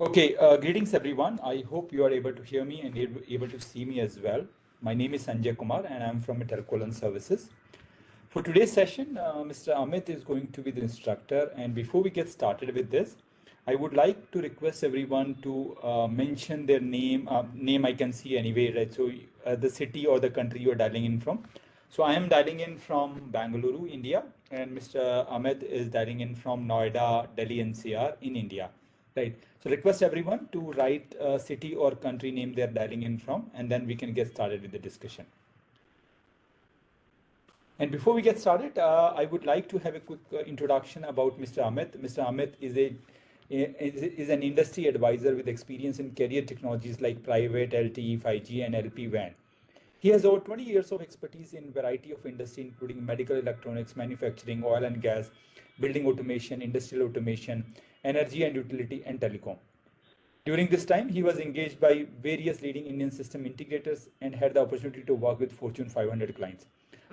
Okay, greetings everyone. I hope you are able to hear me and able to see me as well. My name is Sanjay Kumar and I'm from TelcoLearn Services. For today's session, Mr. Amit is going to be the instructor. And before we get started with this, I would like to request everyone to mention their name. Name I can see anyway, right? So the city or the country you are dialing in from. So I am dialing in from Bangalore, India, and Mr. Amit is dialing in from Noida, Delhi NCR in India. Right. So request everyone to write a city or country name they're dialing in from, and then we can get started with the discussion. And before we get started, I would like to have a quick introduction about Mr. Amit. Mr. Amit is an industry advisor with experience in carrier technologies like private LTE, 5G, and LP WAN. He has over 20 years of expertise in a variety of industry, including medical electronics, manufacturing, oil and gas, building automation, industrial automation, energy and utility, and telecom. During this time, he was engaged by various leading Indian system integrators and had the opportunity to work with Fortune 500 clients.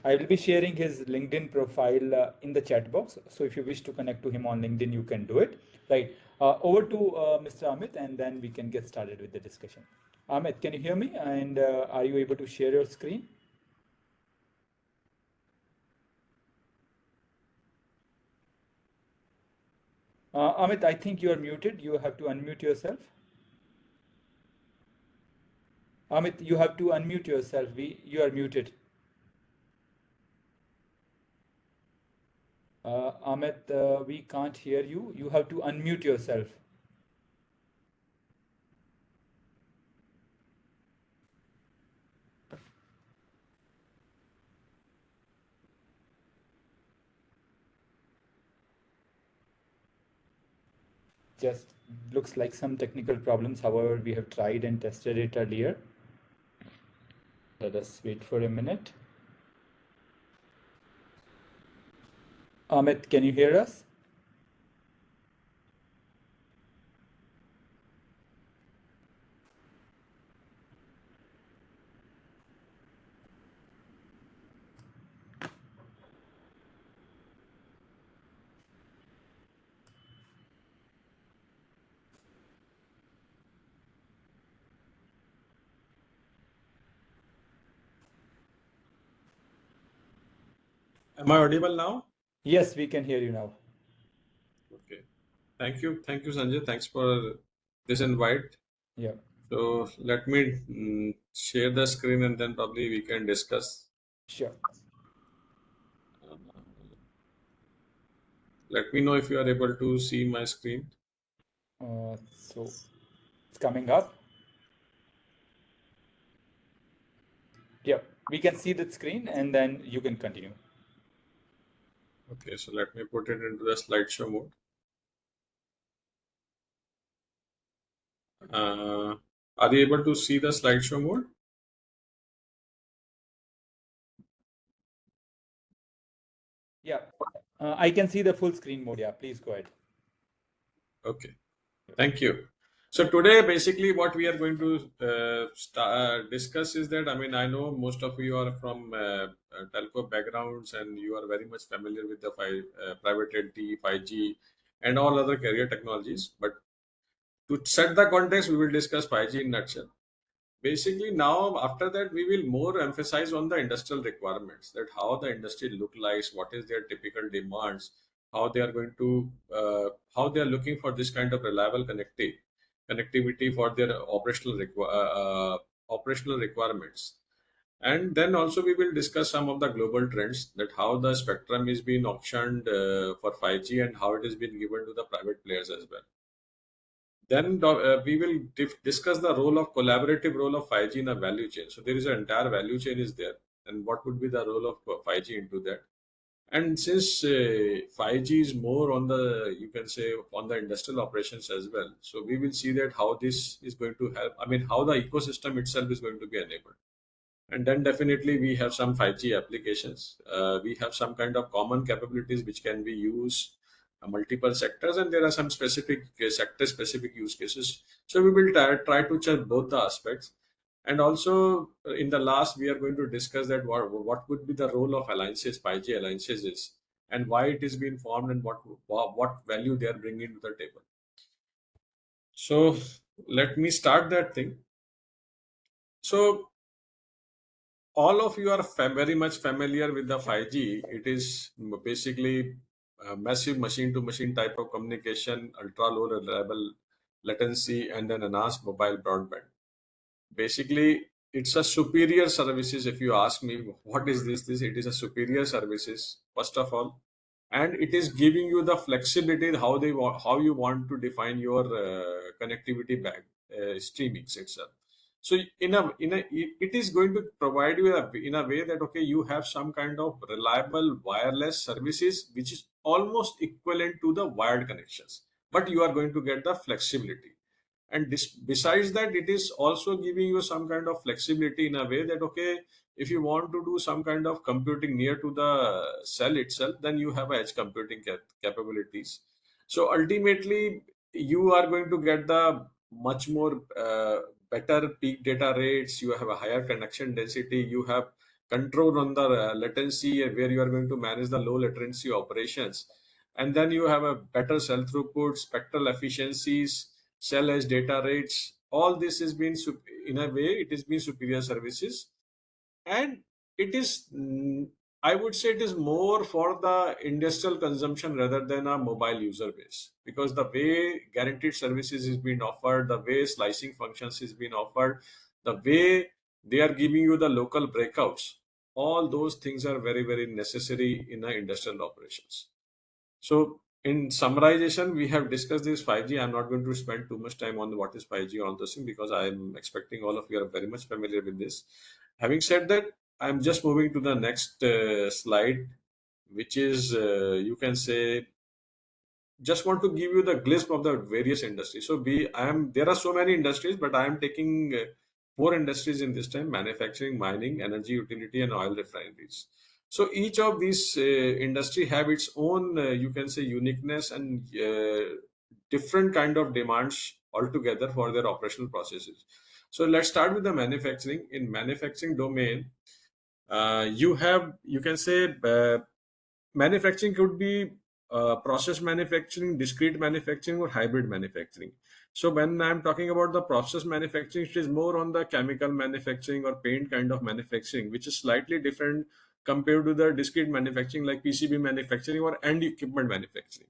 I will be sharing his LinkedIn profile in the chat box. So if you wish to connect to him on LinkedIn, you can do it. Right. Over to Mr. Amit, and then we can get started with the discussion. Amit, can you hear me? And are you able to share your screen? Amit, I think you are muted. You have to unmute yourself. Amit, you have to unmute yourself. You are muted. Amit, we can't hear you. You have to unmute yourself. Just looks like some technical problems. However, we have tried and tested it earlier. Let us wait for a minute. Amit, can you hear us? Am I audible now? Yes, we can hear you now. Okay. Thank you, Sanjay. Thanks for this invite. Yeah. So let me share the screen and then probably we can discuss. Sure. Let me know if you are able to see my screen. So it's coming up. Yeah, we can see the screen and then you can continue. Okay, so let me put it into the slideshow mode. Are you able to see the slideshow mode? Yeah, I can see the full screen mode. Yeah, please go ahead. Okay, thank you. So today, basically, what we are going to discuss is that, I know most of you are from telco backgrounds and you are very much familiar with the private LTE, 5G, and all other carrier technologies. But to set the context, we will discuss 5G in nutshell. Basically, now after that, we will more emphasize on the industrial requirements, that how the industry look like, what is their typical demands, how they are going to, how they are looking for this kind of reliable connectivity for their operational requirements. And then also we will discuss some of the global trends, that how the spectrum is being auctioned for 5G and how it is being given to the private players as well. Then we will discuss the collaborative role of 5G in a value chain. So there is an entire value chain is there, and what would be the role of 5G into that? And since 5G is more on the, you can say, on the industrial operations as well, so we will see that how this is going to help. How the ecosystem itself is going to be enabled. And then definitely we have some 5G applications. We have some kind of common capabilities which can be used multiple sectors, and there are some specific sector specific use cases. So we will try to check both the aspects. And also in the last, we are going to discuss that what would be the role of alliances, 5G alliances is, and why it is being formed, and what value they are bringing to the table. So let me start that thing. So all of you are very much familiar with the 5G. It is basically a massive machine to machine type of communication, ultra low reliable latency, and then enhanced mobile broadband. Basically, it's a superior services. If you ask me, what is this? It is a superior services, first of all, and it is giving you the flexibility how you want to define your connectivity back streamings itself. So it is going to provide you in a way that okay, you have some kind of reliable wireless services which is almost equivalent to the wired connections, but you are going to get the flexibility. And besides that, it is also giving you some kind of flexibility in a way that okay, if you want to do some kind of computing near to the cell itself, then you have edge computing capabilities. So ultimately, you are going to get the much more better peak data rates. You have a higher connection density. You have control on the latency, where you are going to manage the low latency operations, and then you have a better cell throughput, spectral efficiencies, cell edge data rates. All this has been in a way it has been superior services, and it is I would say it is more for the industrial consumption rather than a mobile user base, because the way guaranteed services is being offered, the way slicing functions is being offered, the way they are giving you the local breakouts, all those things are very very necessary in the industrial operations. So, in summarization, we have discussed this 5G. I'm not going to spend too much time on what is 5G, all those things, because I'm expecting all of you are very much familiar with this. Having said that, I'm just moving to the next slide, which is, you can say, just want to give you the glimpse of the various industries. So there are so many industries, but I am taking four industries in this time: manufacturing, mining, energy utility, and oil refineries. So each of these industry have its own, you can say, uniqueness and different kind of demands altogether for their operational processes. So let's start with the manufacturing. In manufacturing domain, you can say manufacturing could be process manufacturing, discrete manufacturing, or hybrid manufacturing. So when I'm talking about the process manufacturing, it is more on the chemical manufacturing or paint kind of manufacturing, which is slightly different compared to the discrete manufacturing like PCB manufacturing or end equipment manufacturing.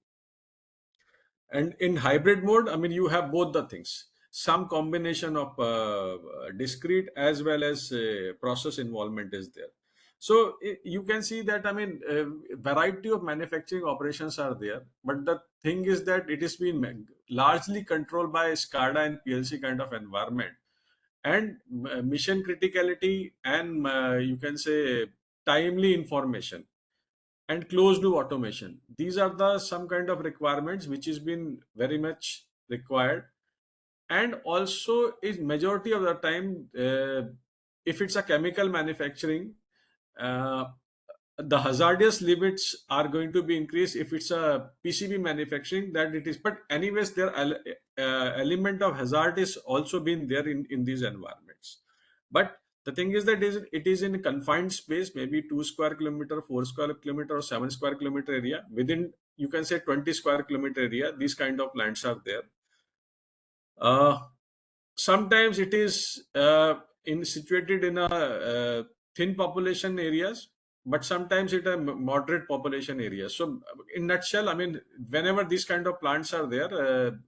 And in hybrid mode, I mean, you have both the things. Some combination of discrete as well as process involvement is there. So you can see that, I mean, variety of manufacturing operations are there. But the thing is that it is being largely controlled by SCADA and PLC kind of environment. And mission criticality and you can say timely information and closed loop automation, these are the some kind of requirements which has been very much required. And also is majority of the time, if it's a chemical manufacturing, uh, the hazardous limits are going to be increased. If it's a PCB manufacturing, that it is, but anyways there element of hazard is also been there in these environments. But the thing is that it is in a confined space, maybe 2 square kilometer, 4 square kilometer, or 7 square kilometer area. Within, you can say, 20 square kilometer area, these kind of plants are there. uh, Sometimes it is in situated in a thin population areas, but sometimes it a moderate population areas. So in nutshell, I mean, whenever these kind of plants are there,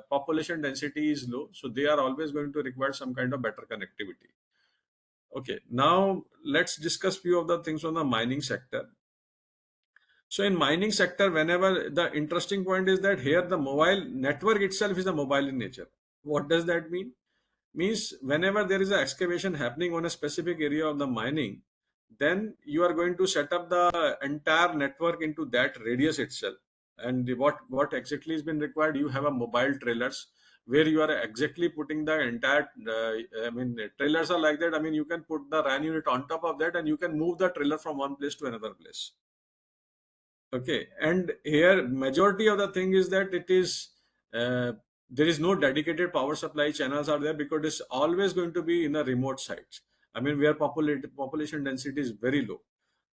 population density is low, so they are always going to require some kind of better connectivity. Okay, now let's discuss few of the things on the mining sector. So in mining sector, whenever the interesting point is that here the mobile network itself is a mobile in nature. What does that mean? Means whenever there is an excavation happening on a specific area of the mining, then you are going to set up the entire network into that radius itself. And what exactly has been required, you have a mobile trailers where you are exactly putting the entire I mean, trailers are like that. I mean, you can put the RAN unit on top of that and you can move the trailer from one place to another place. Okay, and here majority of the thing is that it is uh, there is no dedicated power supply channels are there, because it's always going to be in a remote sites. I mean, where population density is very low.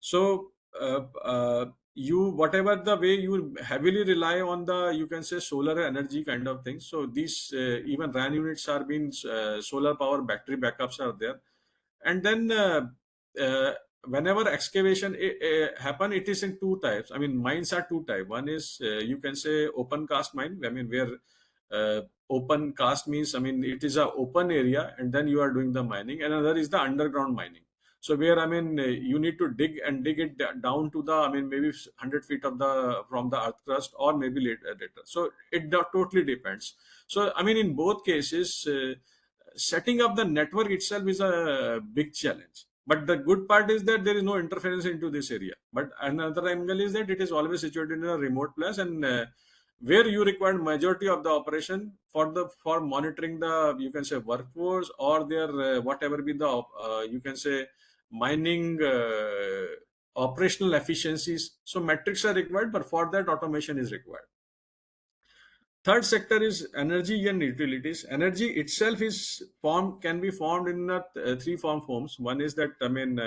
So you, whatever the way you heavily rely on the, you can say, solar energy kind of things. So these even RAN units are being solar power battery backups are there. And then uh, whenever excavation happen, it is in two types. I mean, mines are two types. One is you can say open cast mine, I mean, where open cast means, I mean, it is a open area and then you are doing the mining. And another is the underground mining. So where, I mean, you need to dig it down to the, I mean, maybe 100 feet of the from the earth crust, or maybe later. So it totally depends. So I mean, in both cases, setting up the network itself is a big challenge. But the good part is that there is no interference into this area. But another angle is that it is always situated in a remote place, and where you require majority of the operation for monitoring the, you can say, workforce, or their whatever be the you can say mining operational efficiencies. So metrics are required, but for that automation is required. Third sector is energy and utilities. Energy itself is formed, can be formed in three forms. One is that, I mean,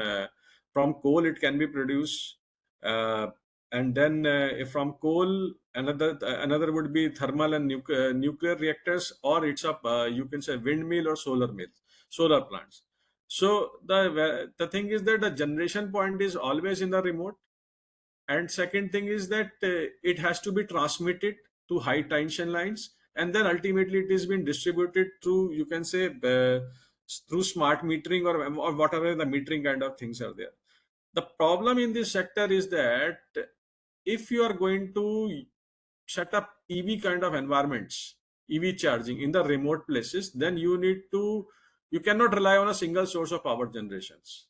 from coal it can be produced, uh, and then from coal, another would be thermal and nuclear reactors, or it's a you can say windmill or solar plants. So the thing is that the generation point is always in the remote, and second thing is that it has to be transmitted to high tension lines, and then ultimately it is being distributed through, you can say, through smart metering, or whatever the metering kind of things are there. The problem in this sector is that if you are going to set up EV kind of environments, EV charging in the remote places, then you cannot rely on a single source of power generations.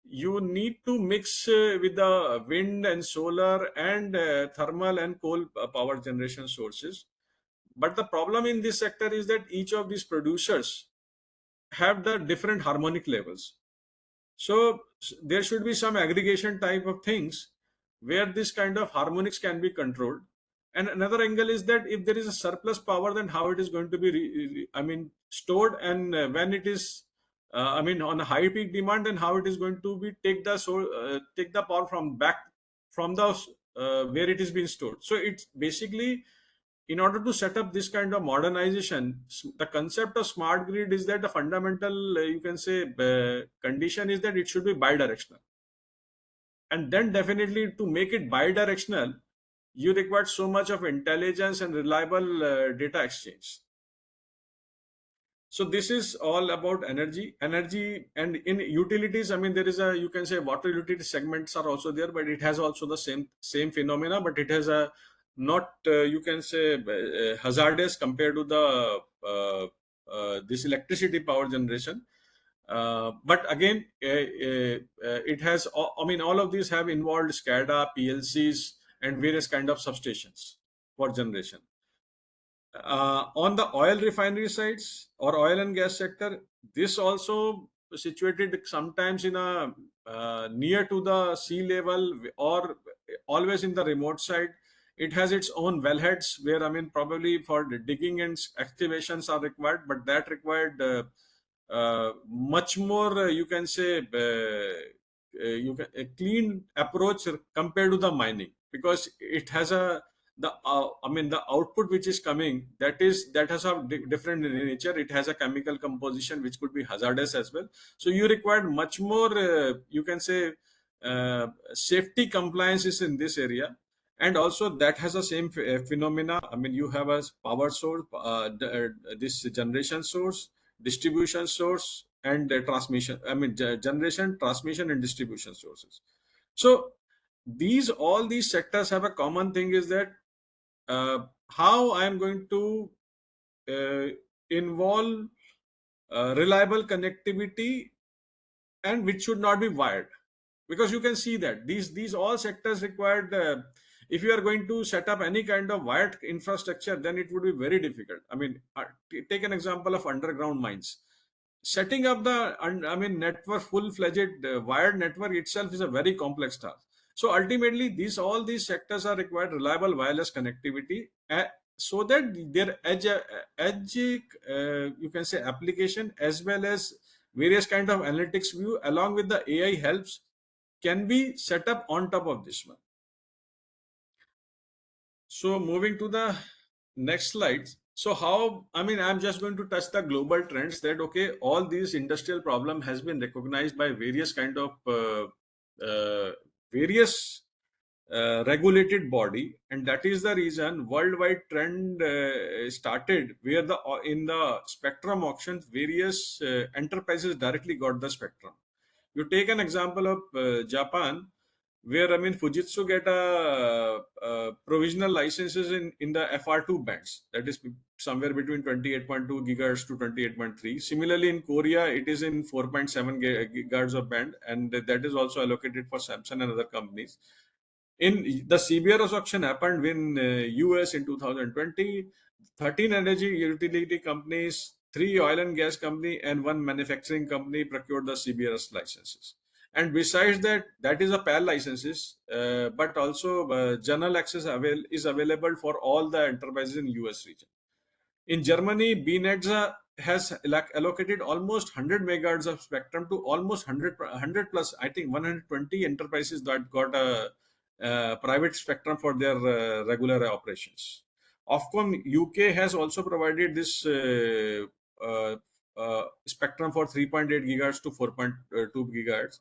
You need to mix with the wind and solar and thermal and coal power generation sources. But the problem in this sector is that each of these producers have the different harmonic levels. So there should be some aggregation type of things where this kind of harmonics can be controlled. And another angle is that if there is a surplus power, then how it is going to be, I mean, stored, and when it is, I mean, on a high peak demand, then how it is going to be take the power from back from the where it is being stored. So it's basically, in order to set up this kind of modernization, the concept of smart grid is that the fundamental, you can say, condition is that it should be bidirectional. And then definitely to make it bidirectional, you require so much of intelligence and reliable data exchange. So this is all about energy. And in utilities, I mean, there is a, you can say, water utility segments are also there, but it has also the same phenomena, but it has a not you can say hazardous compared to the this electricity power generation. But again, it has, I mean, all of these have involved SCADA, PLCs, and various kind of substations for generation. On the oil refinery sites or oil and gas sector, this also situated sometimes in a near to the sea level, or always in the remote side. It has its own wellheads where, I mean, probably for the digging and excavations are required, but that required much more, you can say, you can a clean approach compared to the mining, because it has a the I mean, the output which is coming, that has a different in nature. It has a chemical composition which could be hazardous as well. So you require much more, you can say, safety compliances in this area. And also that has the same phenomena. I mean, you have a power source, this generation source, distribution source, and transmission, I mean, generation, transmission, and distribution sources. So all these sectors have a common thing, is that how I am going to uh, involve reliable connectivity, and which should not be wired, because you can see that these all sectors required, if you are going to set up any kind of wired infrastructure, then it would be very difficult. I mean, take an example of underground mines. Setting up the, I mean, network, full-fledged wired network itself is a very complex task. So ultimately, all these sectors are required reliable wireless connectivity, so that their edge you can say application, as well as various kind of analytics view along with the AI helps, can be set up on top of this one. So moving to the next slides. So how, I mean, I'm just going to touch the global trends that, okay, all these industrial problem has been recognized by various kind of various regulated body, and that is the reason worldwide trend started where the in the spectrum auctions various enterprises directly got the spectrum. You take an example of Japan, where I mean Fujitsu get a provisional licenses in the FR2 bands, that is somewhere between 28.2 gigahertz to 28.3. Similarly, in Korea, it is in 4.7 gigahertz of band, and that is also allocated for Samsung and other companies. In the CBRS auction happened in US in 2020. 13 energy utility companies, 3 oil and gas company, and 1 manufacturing company procured the CBRS licenses. And besides that, that is a PAL licenses, but also general access is available for all the enterprises in US region. In Germany, BNetza has allocated almost 100 megahertz of spectrum to almost 100 plus, I think 120 enterprises that got a, private spectrum for their regular operations. Ofcom UK has also provided this spectrum for 3.8 gigahertz to 4.2 gigahertz.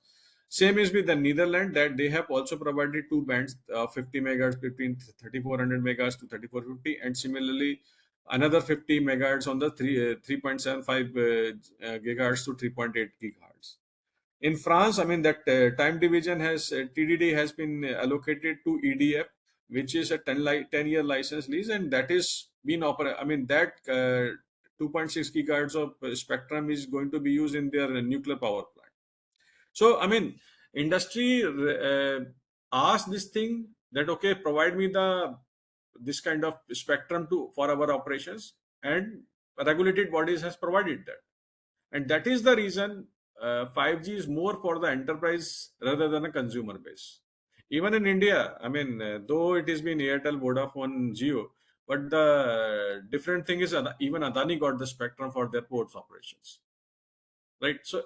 Same is with the Netherlands, that they have also provided two bands, 50 megahertz between 3400 megahertz to 3450, and similarly another 50 megahertz on the 3.75 gigahertz to 3.8 gigahertz. In France, I mean that time division has TDD has been allocated to EDF, which is a 10-year license lease, and that is been I mean that 2.6 gigahertz of spectrum is going to be used in their nuclear power plant. So I mean, industry asked this thing that, okay, provide me the this kind of spectrum to for our operations, and regulated bodies has provided that, and that is the reason 5G is more for the enterprise rather than a consumer base. Even in India, I mean, though it has been Airtel, Vodafone, Jio, but the different thing is even Adani got the spectrum for their ports operations, right? So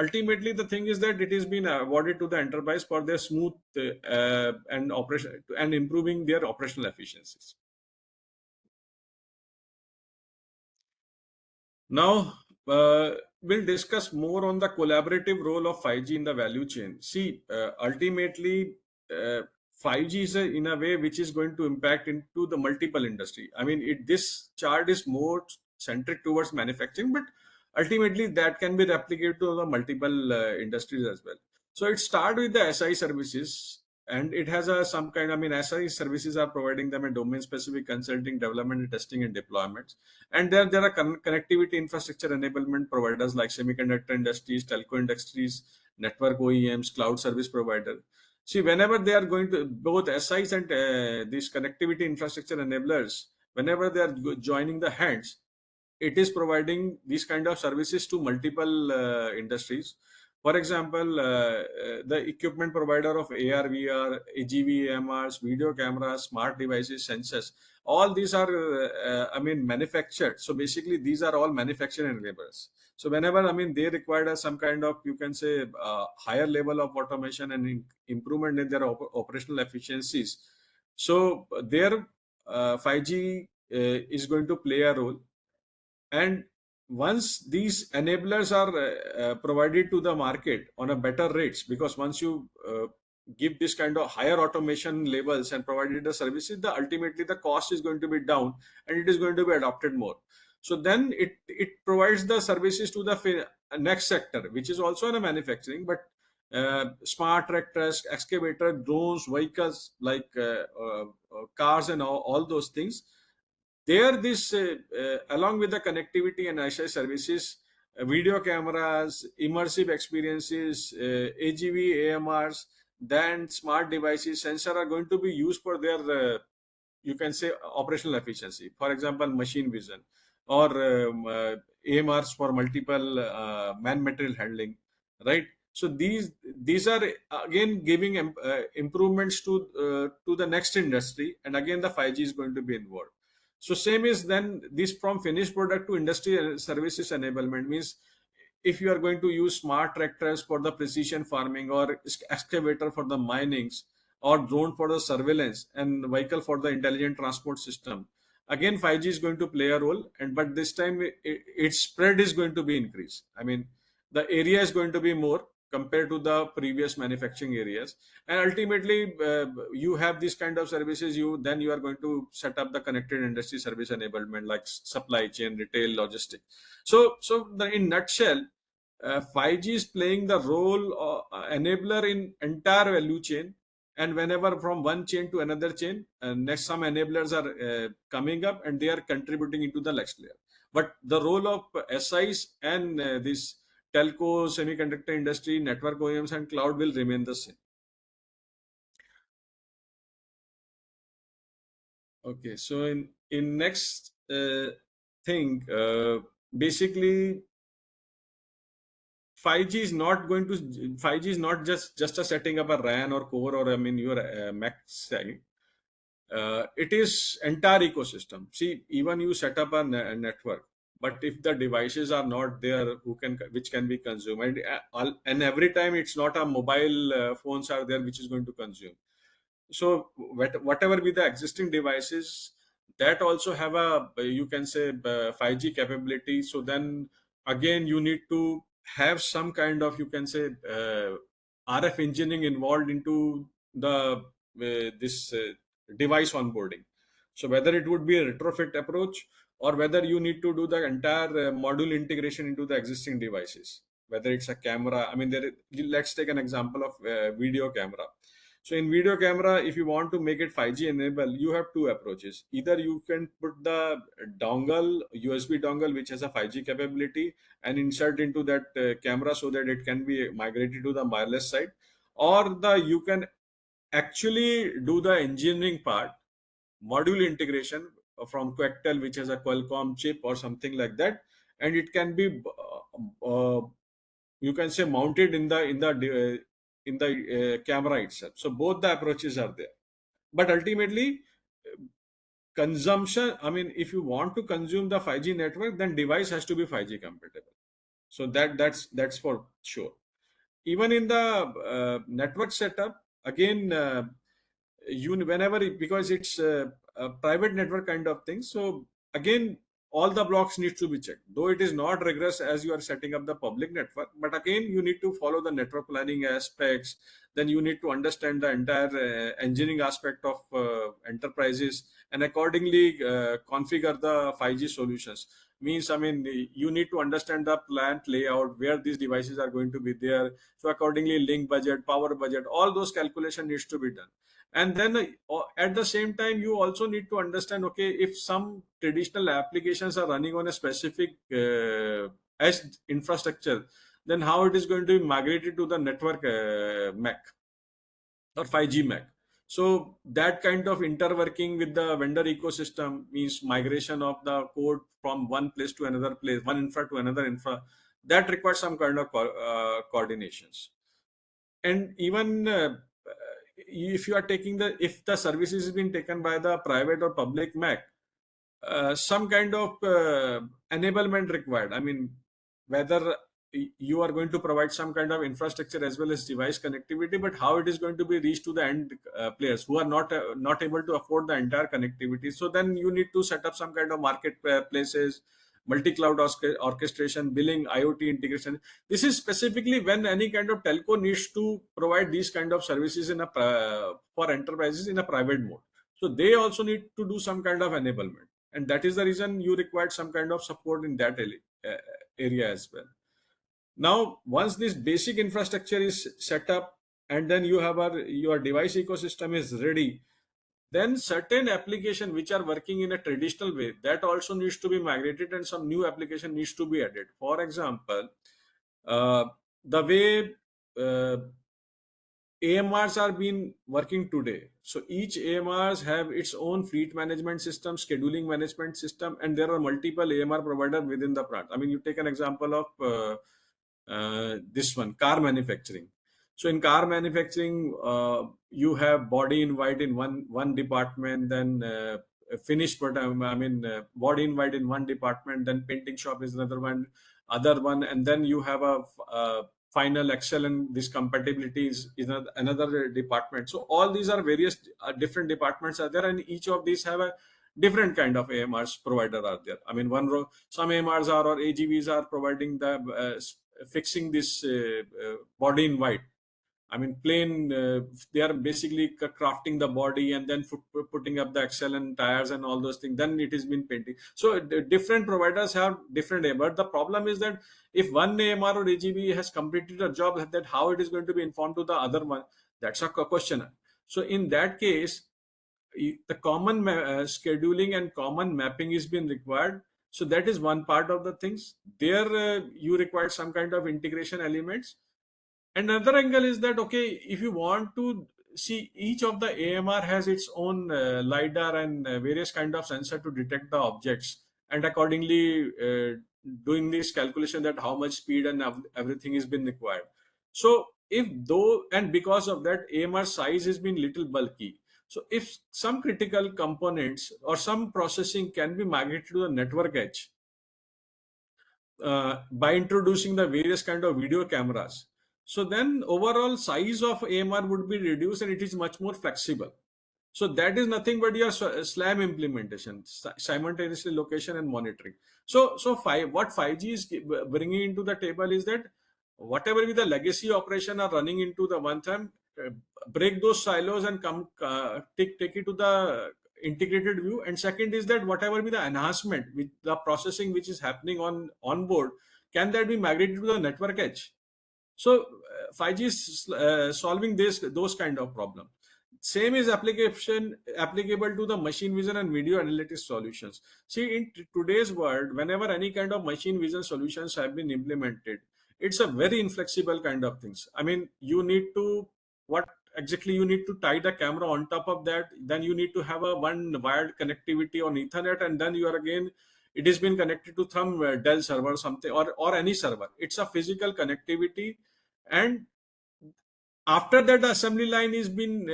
ultimately the thing is that it has been awarded to the enterprise for their smooth and operation and improving their operational efficiencies. Now, we'll discuss more on the collaborative role of 5G in the value chain. See, ultimately, 5G is in a way which is going to impact into the multiple industry. I mean, this chart is more centric towards manufacturing, but ultimately that can be replicated to the multiple industries as well. So it starts with the SI services, and it has a some kind. I mean, SI services are providing them a domain-specific consulting, development, testing, and deployments. And there are connectivity infrastructure enablement providers like semiconductor industries, telco industries, network OEMs, cloud service provider. See, whenever they are going to both SIs and these connectivity infrastructure enablers, whenever they are joining the hands, it is providing these kind of services to multiple industries. For example, the equipment provider of AR, VR, AGV, AMRs, video cameras, smart devices, sensors, all these are, I mean, manufactured. So basically, these are all manufacturing enablers. So whenever, I mean, they require some kind of, you can say, higher level of automation and improvement in their operational efficiencies. So their 5G is going to play a role. And once these enablers are provided to the market on a better rates, because once you give this kind of higher automation levels and provided the services, the ultimately the cost is going to be down and it is going to be adopted more. So then it provides the services to the next sector, which is also in a manufacturing, but smart tractors, excavator, drones, vehicles like cars and all those things. There, this along with the connectivity and ISI services, video cameras, immersive experiences, AGV, AMRs, then smart devices, sensor are going to be used for their, you can say, operational efficiency. For example, machine vision or AMRs for multiple man material handling, right? So these are again giving improvements to the next industry, and again the 5G is going to be involved. So same is then this from finished product to industry services enablement means if you are going to use smart tractors for the precision farming or excavator for the minings, or drone for the surveillance, and vehicle for the intelligent transport system. Again, 5G is going to play a role, and but this time its spread is going to be increased. I mean, the area is going to be more compared to the previous manufacturing areas, and ultimately you have these kind of services. You are going to set up the connected industry service enablement like supply chain, retail, logistics. In nutshell, 5G is playing the role of enabler in entire value chain, and whenever from one chain to another chain, next some enablers are coming up and they are contributing into the next layer. But the role of SIs and this telco, semiconductor industry, network OEMs, and cloud will remain the same. Okay, so in next thing, basically 5G is not going to 5G is not just a setting up a RAN or core, or I mean your Mac side. It is entire ecosystem. See, even you set up a network, but if the devices are not there, which can be consumed, and every time it's not a mobile phones are there which is going to consume. So whatever be the existing devices, that also have a, you can say, 5G capability. So then again you need to have some kind of, you can say, RF engineering involved into the this device onboarding. So whether it would be a retrofit approach, or whether you need to do the entire module integration into the existing devices, whether it's a camera. I mean, let's take an example of video camera. So in video camera, if you want to make it 5G enable, you have two approaches. Either you can put the dongle, USB dongle, which has a 5G capability, and insert into that camera so that it can be migrated to the wireless side, or you can actually do the engineering part, module integration from Quectel, which has a Qualcomm chip or something like that, and it can be you can say mounted in the camera itself. So both the approaches are there, but ultimately consumption. I mean, if you want to consume the 5G network, then device has to be 5G compatible. So that's for sure. Even in the network setup, again, because it's a private network kind of thing. So again, all the blocks need to be checked, though it is not rigorous as you are setting up the public network, but again you need to follow the network planning aspects. Then you need to understand the entire engineering aspect of enterprises, and accordingly configure the 5G solutions. Means, I mean, you need to understand the plant layout, where these devices are going to be there. So accordingly, link budget, power budget, all those calculation needs to be done. And then at the same time, you also need to understand, okay, if some traditional applications are running on a specific edge infrastructure, then how it is going to be migrated to the network Mac or 5G Mac. So that kind of interworking with the vendor ecosystem means migration of the code from one place to another place, one infra to another infra, that requires some kind of coordinations. And even if you are taking if the services is being taken by the private or public Mac, some kind of enablement required. I mean, whether you are going to provide some kind of infrastructure as well as device connectivity, but how it is going to be reached to the end players who are not able to afford the entire connectivity. So then you need to set up some kind of marketplaces, multi-cloud orchestration, billing, IoT integration. This is specifically when any kind of telco needs to provide these kind of services in a for enterprises in a private mode. So they also need to do some kind of enablement, and that is the reason you required some kind of support in that area as well. Now, once this basic infrastructure is set up, and then you have your device ecosystem is ready, then certain application which are working in a traditional way, that also needs to be migrated, and some new application needs to be added. For example, uh, the way AMRs are being working today. So each AMRs have its own fleet management system, scheduling management system, and there are multiple AMR provider within the plant. I mean, you take an example of this one, car manufacturing. So in car manufacturing, you have body in white in one department, then finished product. I mean, body in white in one department, then painting shop is another one, other one, and then you have a final Excel and this compatibility is another department. So all these are various different departments are there, and each of these have a different kind of AMRs provider are there. I mean, some AMRs are or AGVs are providing the fixing this body in white. I mean, plain, they are basically crafting the body and then putting up the axle and tires and all those things. Then it is been painting. So different providers have different AMR. The problem is that if one AMR or AGV has completed a job, that how it is going to be informed to the other one, that's a question. So in that case, the common scheduling and common mapping is being required. So that is one part of the things. There you require some kind of integration elements. Another angle is that, okay, if you want to see, each of the AMR has its own lidar and various kind of sensor to detect the objects, and accordingly doing this calculation that how much speed and everything is been required. So if though, and because of that, AMR size has been little bulky. So if some critical components or some processing can be migrated to the network edge by introducing the various kind of video cameras, so then overall size of AMR would be reduced and it is much more flexible. So that is nothing but your SLAM implementation, simultaneously location and monitoring. What 5G is bringing into the table is that whatever with the legacy operation are running into the one time, break those silos and come take it to the integrated view. And second is that whatever be the enhancement with the processing which is happening on board, can that be migrated to the network edge? So 5G is solving those kind of problem. Same is applicable to the machine vision and video analytics solutions. See, in today's world, whenever any kind of machine vision solutions have been implemented, it's a very inflexible kind of things. I mean, you need to, what exactly you need to tie the camera on top of that, then you need to have a one wired connectivity on Ethernet, and then you are again, it has been connected to some Dell server or something, or any server. It's a physical connectivity. And after that, the assembly line is been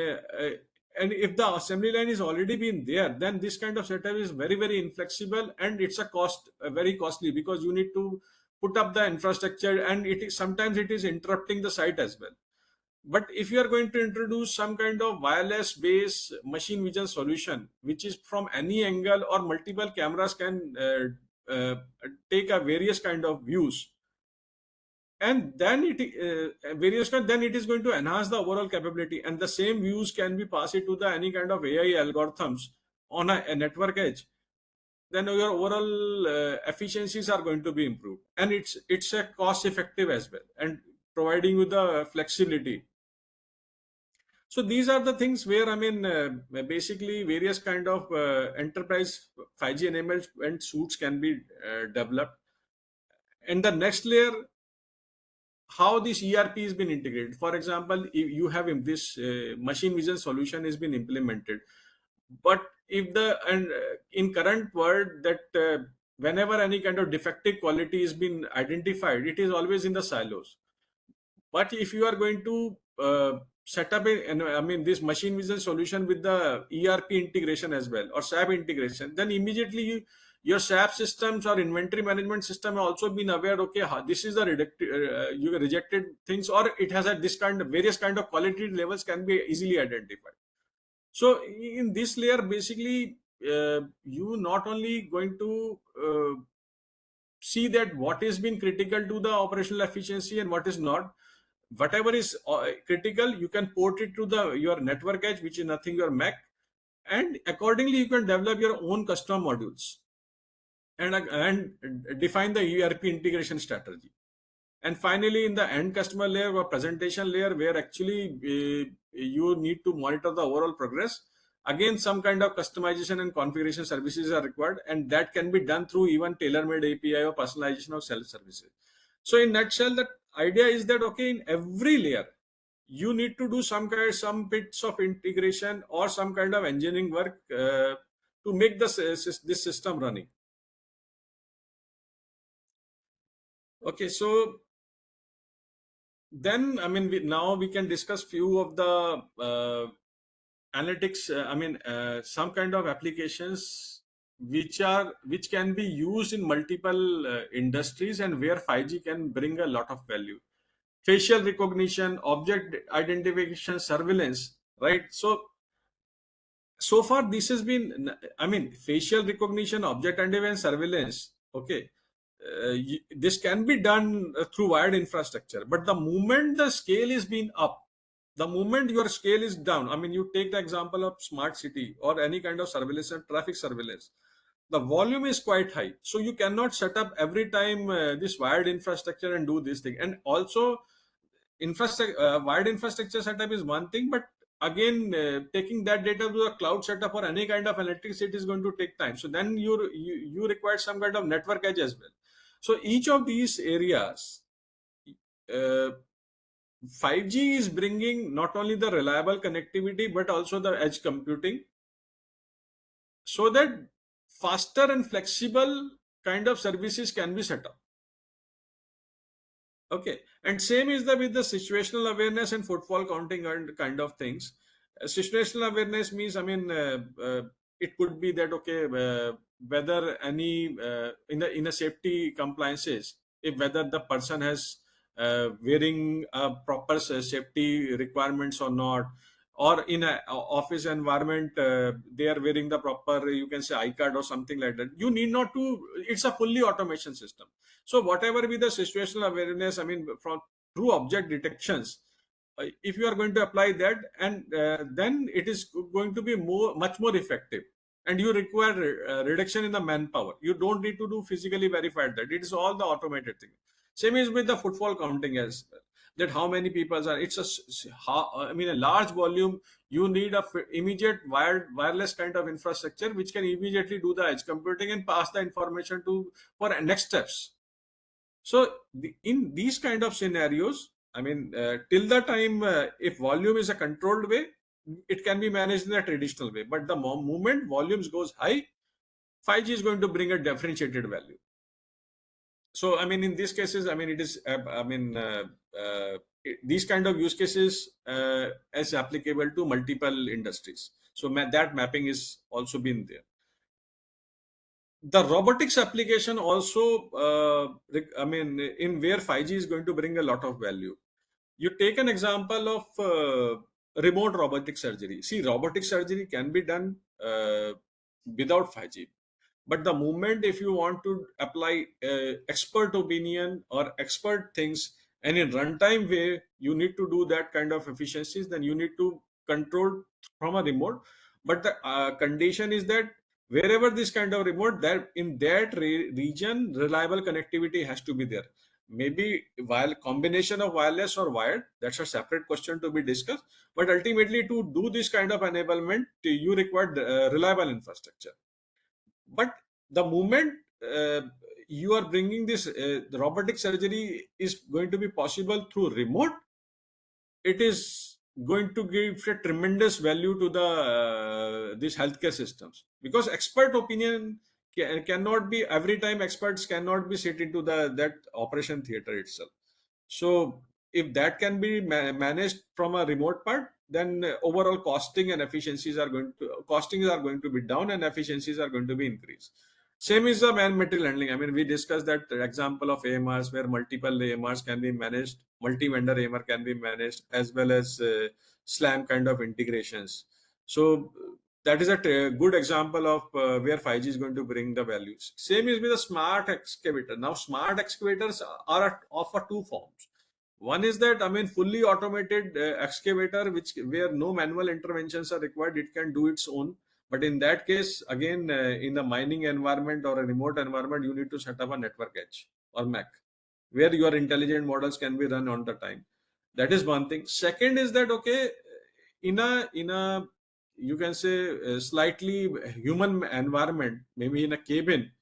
and if the assembly line is already been there, then this kind of setup is very inflexible, and it's a cost very costly, because you need to put up the infrastructure, and it is sometimes it is interrupting the site as well. But if you are going to introduce some kind of wireless based machine vision solution, which is from any angle or multiple cameras can take a various kind of views, and then then it is going to enhance the overall capability, and the same views can be passed to the any kind of AI algorithms on a network edge. Then your overall efficiencies are going to be improved, and it's a cost effective as well, and providing you the flexibility. So these are the things where, I mean, basically various kind of enterprise 5G enablement suites can be developed. And the next layer, how this ERP has been integrated. For example, if you have this machine vision solution has been implemented, but if the and in current world that whenever any kind of defective quality is been identified, it is always in the silos. But if you are going to set up I mean, this machine vision solution with the ERP integration as well, or SAP integration, then immediately your SAP systems or inventory management system have also been aware, okay, this is the you rejected things, or it has a this kind of various kind of quality levels can be easily identified. So in this layer, basically, you not only going to see that what is been critical to the operational efficiency and what is not. Whatever is critical, you can port it to your network edge, which is nothing your Mac, and accordingly you can develop your own custom modules and define the ERP integration strategy. And finally, in the end customer layer or presentation layer, where actually you need to monitor the overall progress, again some kind of customization and configuration services are required, and that can be done through even tailor-made API or personalization of self-services. So in nutshell, the idea is that, okay, in every layer you need to do some bits of integration or some kind of engineering work to make this system running. Okay, so then, I mean, now we can discuss few of the analytics. I mean, some kind of applications which can be used in multiple industries, and where 5G can bring a lot of value. facial recognition, object identification, surveillance, right? So far this has been, I mean, facial recognition, object identification, surveillance, okay, this can be done through wired infrastructure, but the moment the scale is being up, the moment your scale is down, I mean, you take the example of smart city or any kind of surveillance and traffic surveillance, the volume is quite high, so you cannot set up every time this wired infrastructure and do this thing. And also infrastructure, wired infrastructure setup is one thing, but again, taking that data to a cloud setup or any kind of electricity is going to take time, so then you require some kind of network edge as well. So each of these areas, uh, 5G is bringing not only the reliable connectivity but also the edge computing, so that faster and flexible kind of services can be set up. Okay, and same is the with the situational awareness and footfall counting and kind of things. Situational awareness means, I mean, it could be that, okay, whether any in a safety compliances, if whether the person has wearing proper safety requirements or not, or in a office environment they are wearing the proper, you can say, iCard or something like that. You need not to. It's a fully automation system. So whatever be the situational awareness, I mean, from true object detections, if you are going to apply that, and then it is going to be much more effective, and you require reduction in the manpower. You don't need to do physically verified that. It is all the automated thing. Same is with the footfall counting as well. That how many people are. It's I mean, a large volume. You need a immediate wireless kind of infrastructure which can immediately do the edge computing and pass the information to for next steps. So in these kind of scenarios, I mean, till the time if volume is a controlled way, it can be managed in a traditional way. But the moment volumes goes high, 5G is going to bring a differentiated value. So I mean, in these cases, I mean, it is these kind of use cases as applicable to multiple industries. So that mapping is also been there. The robotics application also, I mean, in where 5G is going to bring a lot of value. You take an example of remote robotic surgery. See, robotic surgery can be done without 5G. But the moment if you want to apply expert opinion or expert things, and in runtime way, you need to do that kind of efficiencies, then you need to control from a remote. But the condition is that wherever this kind of remote, that in that region, reliable connectivity has to be there. Maybe while combination of wireless or wired, that's a separate question to be discussed. But ultimately, to do this kind of enablement, you require reliable infrastructure. But the moment you are bringing this, the robotic surgery is going to be possible through remote, it is going to give a tremendous value to the these healthcare systems, because expert opinion cannot be every time. Experts cannot be sit into the that operation theater itself. So if that can be managed from a remote part, then overall costing and efficiencies are going to costings are going to be down and efficiencies are going to be increased. Same is the man material handling. I mean, we discussed that example of AMRs where multiple AMRs can be managed, multi-vendor AMR can be managed, as well as SLAM kind of integrations. So that is a good example of where 5G is going to bring the values. Same is with the smart excavator. Now, smart excavators are of two forms. One is that, I mean, fully automated excavator, which where no manual interventions are required, it can do its own. But in that case, again, in the mining environment or a remote environment, you need to set up a network edge or MAC, where your intelligent models can be run on the time. That is one thing. Second is that, okay, in a you can say slightly human environment, maybe in a cabin,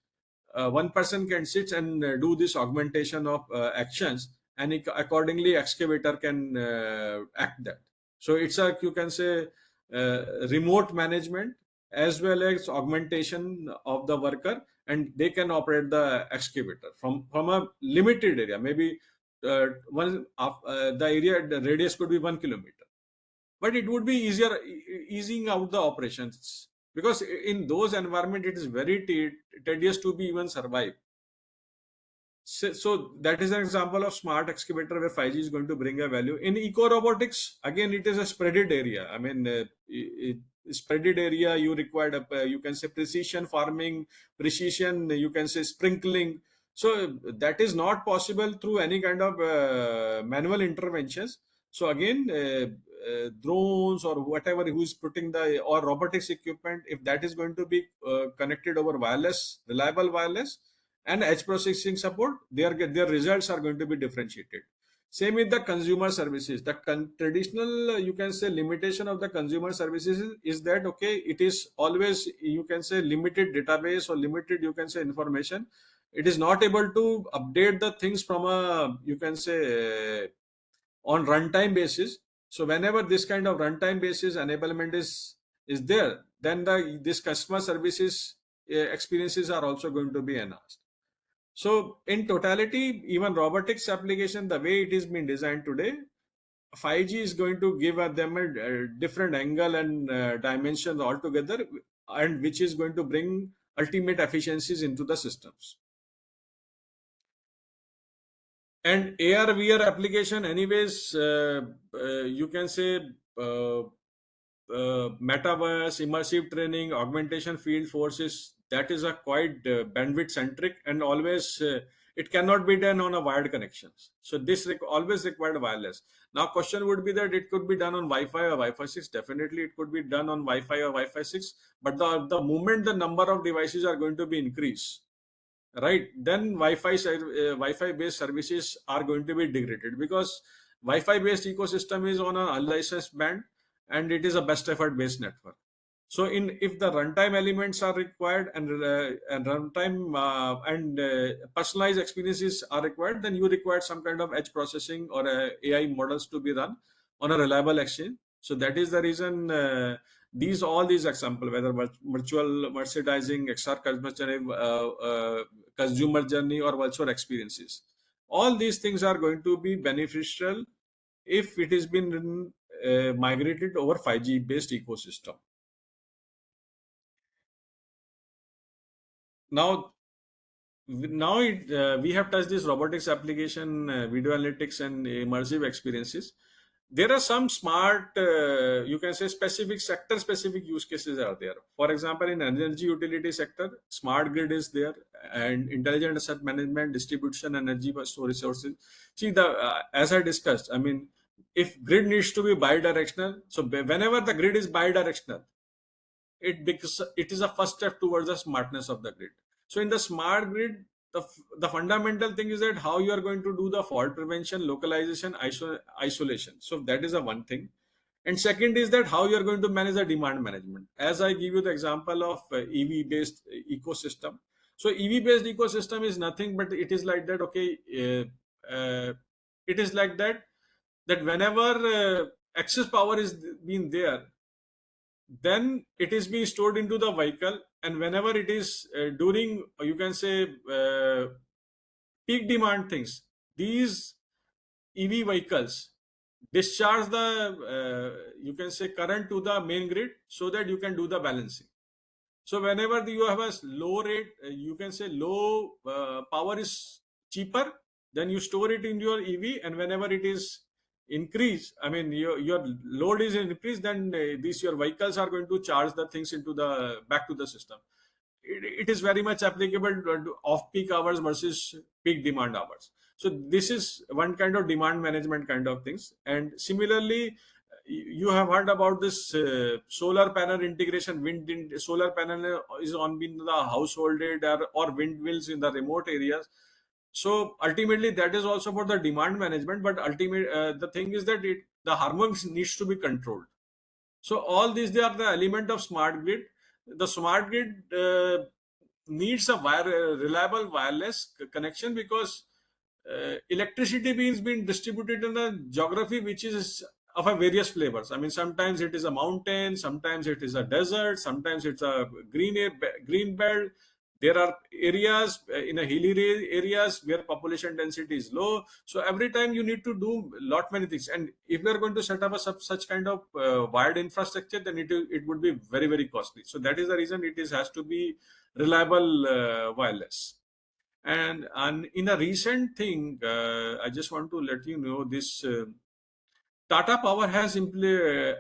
one person can sit and do this augmentation of actions, and accordingly excavator can act that. So it's a, you can say, remote management as well as augmentation of the worker, and they can operate the excavator from a limited area. Maybe the area, the radius could be 1 kilometer, but it would be easier easing out the operations, because in those environment it is very tedious to be even survive. So that is an example of smart excavator where 5G is going to bring a value. In eco robotics, again, it is a spreaded area. I mean, spreaded area, you required you can say precision farming, precision, you can say sprinkling. So that is not possible through any kind of manual interventions. So again, drones or whatever who is putting the or robotics equipment, if that is going to be connected over wireless, reliable wireless, and edge processing support, their results are going to be differentiated. Same with the consumer services. The traditional, you can say, limitation of the consumer services is that okay, it is always, you can say, limited database or limited, you can say, information. It is not able to update the things from a, you can say, on runtime basis. So whenever this kind of runtime basis enablement is there, then this customer services experiences are also going to be enhanced. So in totality, even robotics application, the way it is being designed today, 5G is going to give them a different angle and dimensions altogether, and which is going to bring ultimate efficiencies into the systems. And AR VR application, anyways, you can say uh, metaverse, immersive training, augmentation field forces, that is a quite bandwidth centric, and always it cannot be done on a wired connections. So this always required wireless. Now question would be that it could be done on Wi-Fi or Wi-Fi 6. Definitely it could be done on Wi-Fi or Wi-Fi 6. But the moment the number of devices are going to be increased, right, then Wi-Fi based services are going to be degraded, because Wi-Fi based ecosystem is on an unlicensed band, and it is a best effort based network. So in if the runtime elements are required, and runtime and personalized experiences are required, then you require some kind of edge processing or AI models to be run on a reliable exchange. So that is the reason all these example, whether virtual merchandising, XR consumer journey, or virtual experiences, all these things are going to be beneficial if it is been migrated over 5G based ecosystem. Now we have touched this robotics application, video analytics, and immersive experiences. There are some smart, you can say, specific sector specific use cases are there. For example, in energy utility sector, smart grid is there, and intelligent asset management, distribution, energy resources. See, the as I discussed, I mean, if grid needs to be bi-directional, so whenever the grid is bi-directional, it is a first step towards the smartness of the grid. So in the smart grid, the fundamental thing is that how you are going to do the fault prevention, localization, isolation. So that is a one thing. And second is that how you are going to manage the demand management. As I give you the example of EV based ecosystem. So EV based ecosystem is nothing but it is like that. Okay, it is like that whenever excess power is being there, then it is being stored into the vehicle, and whenever it is during, you can say, peak demand things, these EV vehicles discharge the you can say current to the main grid, so that you can do the balancing. So whenever you have a low rate, you can say low power is cheaper, then you store it in your EV, and whenever it is increase, I mean your load is increased, then these your vehicles are going to charge the things into the back to the system. It is very much applicable to off-peak hours versus peak demand hours. So this is one kind of demand management kind of things. And similarly, you have heard about this solar panel integration. Solar panel is on in the household or windmills in the remote areas. So ultimately, that is also for the demand management. But ultimately, the thing is that the harmonics needs to be controlled. So all these, they are the element of smart grid. The smart grid needs a reliable wireless connection, because electricity being distributed in a geography which is of a various flavors. I mean, sometimes it is a mountain, sometimes it is a desert, sometimes it's a green belt. There are areas in a hilly areas where population density is low. So every time you need to do lot many things. And if you are going to set up such kind of wired infrastructure, then it would be very costly. So that is the reason it has to be reliable wireless. And in a recent thing, I just want to let you know this. Tata Power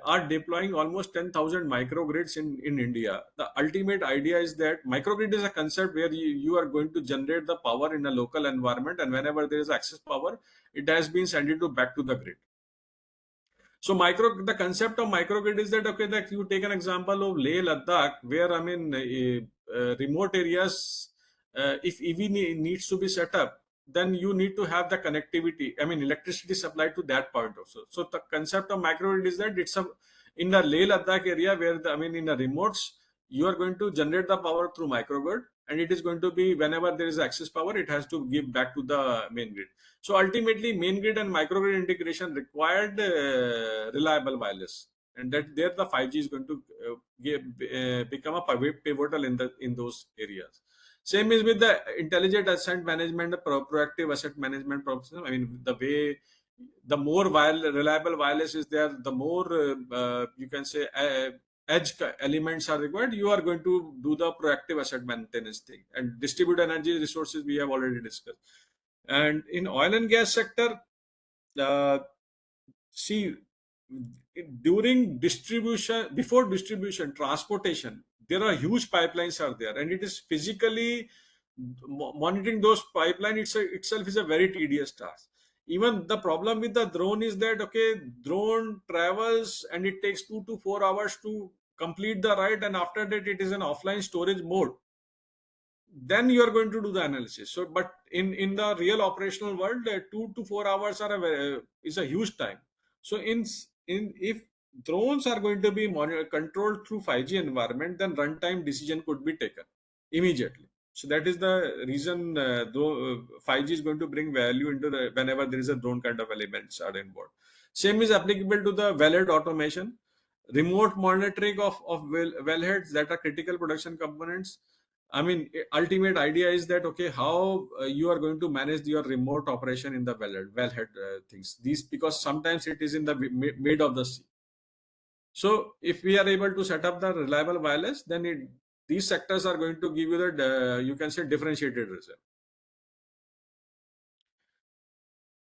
are deploying almost 10,000 microgrids in India. The ultimate idea is that microgrid is a concept where you are going to generate the power in a local environment, and whenever there is excess power, it has been sent into back to the grid. So the concept of microgrid is that, okay, that you take an example of Leh Ladakh, where I mean remote areas, if EV needs to be set up, then you need to have the connectivity. I mean electricity supplied to that point also. So the concept of microgrid is that it's a in the Leh Ladakh area where I mean in the remotes you are going to generate the power through microgrid, and it is going to be whenever there is excess power, it has to give back to the main grid. So ultimately, main grid and microgrid integration required reliable wireless, and that there the 5G is going to become a pivotal in those areas. Same is with the intelligent asset management, the proactive asset management process. I mean, the way the more reliable wireless is there, the more you can say edge elements are required. You are going to do the proactive asset maintenance thing, and distribute energy resources we have already discussed. And in oil and gas sector, uh, see, during distribution, before distribution, transportation, there are huge pipelines are there, and it is physically monitoring those pipeline itself is a very tedious task. Even the problem with the drone is that, okay, drone travels and it takes 2 to 4 hours to complete the ride, and after that it is an offline storage mode. Then you are going to do the analysis. So but in the real operational world, 2 to 4 hours is a huge time. So in if drones are going to be controlled through 5G environment, then runtime decision could be taken immediately. So that is the reason, though 5G is going to bring value into the whenever there is a drone kind of elements are involved. Same is applicable to the wellhead automation, remote monitoring of wellheads that are critical production components. I mean, ultimate idea is that, okay, how you are going to manage your remote operation in the wellhead things. These, because sometimes it is in the mid of the sea. So if we are able to set up the reliable wireless, then these sectors are going to give you the you can say differentiated result.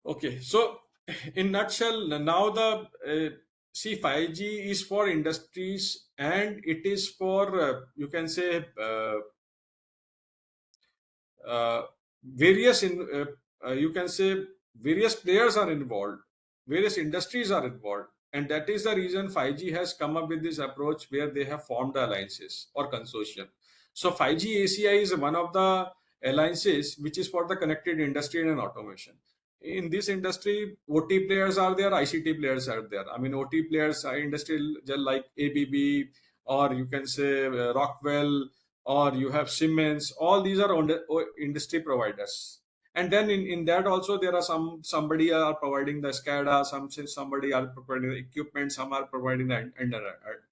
Okay, so in nutshell, now the see 5G is for industries, and it is for you can say uh, various you can say various players are involved, various industries are involved, and that is the reason 5G has come up with this approach where they have formed alliances or consortium. So 5G ACI is one of the alliances which is for the connected industry and automation. In this industry, OT players are there, ICT players are there. I mean, OT players are industrial like ABB, or you can say Rockwell, or you have Siemens. All these are industry providers. And then in that also there are somebody are providing the SCADA, somebody are providing the equipment, some are providing the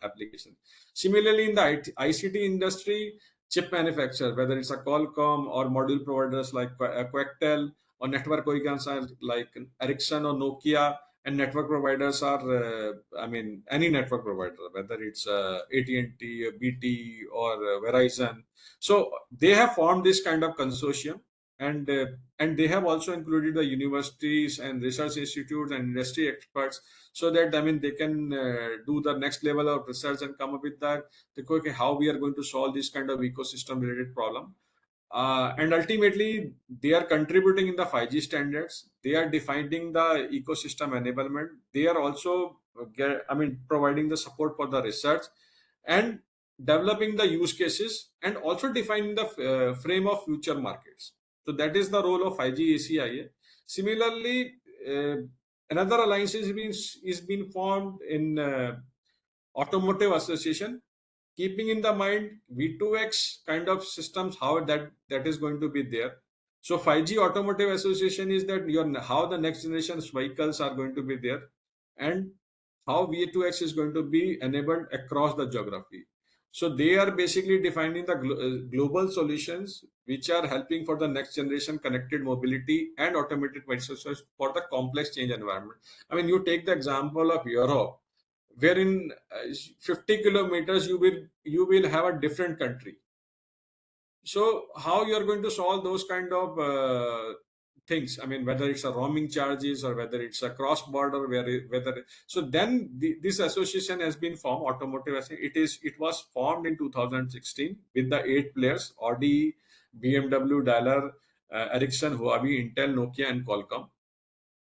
application. Similarly, in the ICT industry, chip manufacturer, whether it's a Qualcomm or module providers like Quectel, or network OEMs are like Ericsson or Nokia, and network providers are I mean any network provider, whether it's AT&T, BT, or Verizon. So they have formed this kind of consortium, and they have also included the universities and research institutes and industry experts, so that I mean they can do the next level of research and come up with that, okay, how we are going to solve this kind of ecosystem related problem. And ultimately, they are contributing in the 5G standards. They are defining the ecosystem enablement. They are also, providing the support for the research and developing the use cases, and also defining the frame of future markets. So that is the role of 5G ACIA. Similarly, uh, another alliance is being formed in automotive association, keeping in the mind V2X kind of systems, how that is going to be there. So 5G automotive association is that how the next generation's vehicles are going to be there, and how V2X is going to be enabled across the geography. So they are basically defining the global solutions which are helping for the next generation connected mobility and automated vehicles for the complex change environment. I mean, you take the example of Europe, wherein 50 kilometers you will have a different country. So how you are going to solve those kind of things? I mean, whether it's a roaming charges or whether it's a cross border, whether so then this association has been formed. Automotive, it was formed in 2016 with the 8 players: Audi, BMW, Daimler, Ericsson, Huawei, Intel, Nokia, and Qualcomm.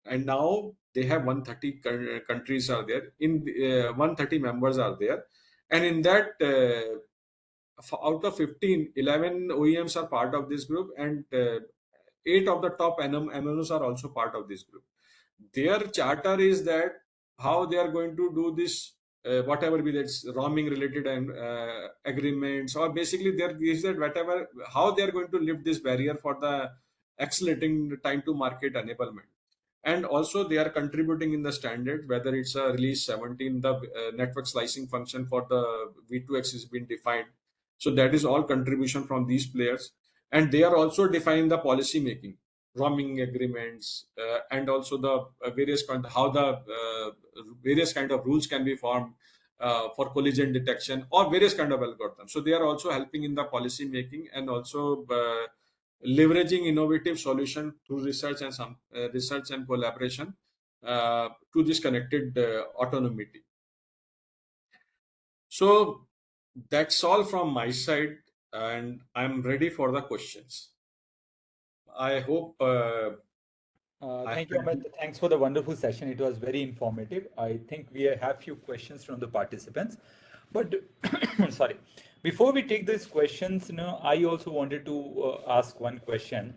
And now they have 130 countries are there. In 130 members are there, and in that. Out of 15, 11 OEMs are part of this group, and 8 of the top MNOs are also part of this group. Their charter is that how they are going to do this, whatever be that's roaming related and agreements, or basically there is that whatever how they are going to lift this barrier for the accelerating time to market enablement. And also they are contributing in the standard, whether it's a release 17, the network slicing function for the V2X has been defined. So that is all contribution from these players, and they are also defining the policy making, roaming agreements, and also the how the various kind of rules can be formed for collision detection or various kind of algorithms. So they are also helping in the policy making, and also leveraging innovative solution through research and some research and collaboration to this connected autonomy. So that's all from my side, and I'm ready for the questions. I hope I Thank you, Amit. Thanks for the wonderful session. It was very informative. I think we have few questions from the participants, but sorry, before we take these questions, I also wanted to ask one question,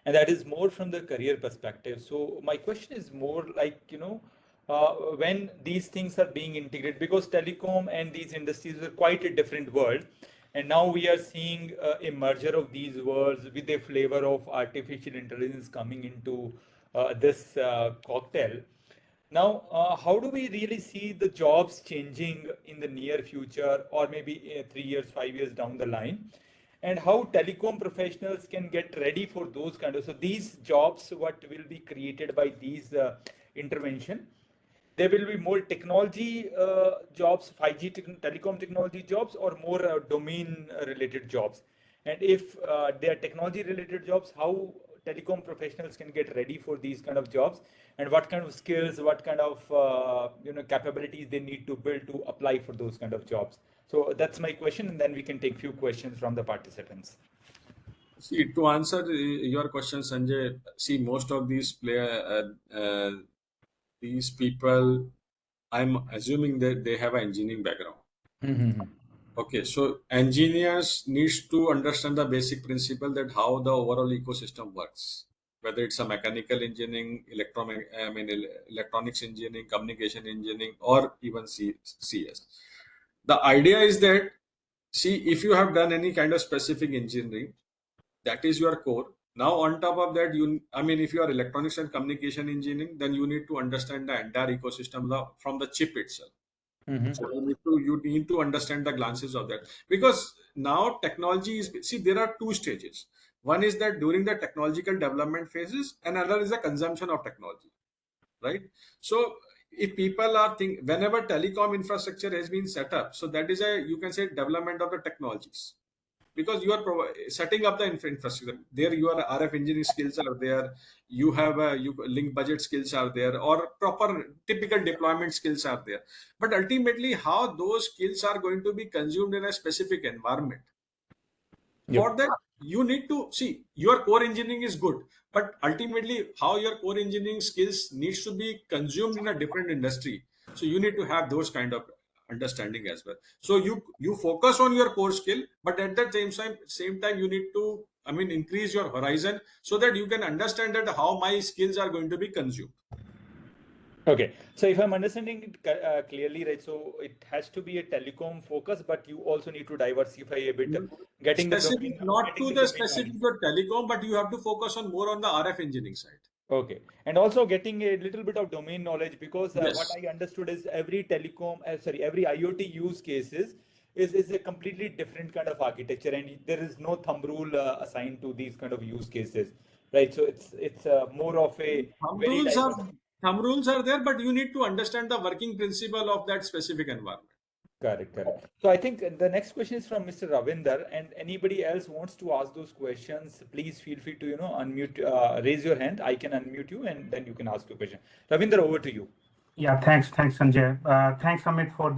and that is more from the career perspective. So my question is more like, when these things are being integrated, because telecom and these industries are quite a different world, and now we are seeing a merger of these worlds with a flavor of artificial intelligence coming into this cocktail. Now, how do we really see the jobs changing in the near future, or maybe 3 years, 5 years down the line? And how telecom professionals can get ready for those kind of, so these jobs, what will be created by these intervention? There will be more technology jobs, 5G telecom technology jobs, or more domain related jobs. And if they are technology related jobs, how telecom professionals can get ready for these kind of jobs, and what kind of skills, what kind of capabilities they need to build to apply for those kind of jobs. So that's my question, and then we can take few questions from the participants. see to answer your question, Sanjay. See, most of these people, I'm assuming that they have an engineering background. Mm-hmm. Okay, so engineers needs to understand the basic principle that how the overall ecosystem works, whether it's a mechanical engineering, electronics engineering, communication engineering, or even CS. The idea is that, see, if you have done any kind of specific engineering, that is your core. Now on top of that, if you are electronics and communication engineering, then you need to understand the entire ecosystem from the chip itself. Mm-hmm. So you need to understand the glances of that, because now technology is, see, there are two stages. One is that during the technological development phases, and another is the consumption of technology, right? So if people are whenever telecom infrastructure has been set up, so that is a, you can say, development of the technologies, because you are setting up the infrastructure there. Your RF engineering skills are there, you have you link budget skills are there, or proper typical deployment skills are there. But ultimately how those skills are going to be consumed in a specific environment, Yep. for that you need to see your core engineering is good, but ultimately how your core engineering skills needs to be consumed in a different industry. So you need to have those kind of understanding as well. So you focus on your core skill, but at the same time you need to, increase your horizon, so that you can understand that how my skills are going to be consumed. Okay, so if I'm understanding it clearly, right, so it has to be a telecom focus, but you also need to diversify a bit, Specific, not getting to the the domain specific knowledge. your telecom, but you have to focus on more on the RF engineering side. Okay, and also getting a little bit of domain knowledge, because what Yes. I understood is every every IoT use cases is a completely different kind of architecture, and there is no thumb rule assigned to these kind of use cases, right? So it's more of a Thumb very rules are diverse. thumb rules are there, but you need to understand the working principle of that specific environment. Correct, correct. So I think the next question is from Mr. Ravinder, and anybody else wants to ask those questions, please feel free to, unmute, raise your hand. I can unmute you, and then you can ask your question. Ravinder, over to you. Yeah, thanks, Sanjay. Thanks, Amit, for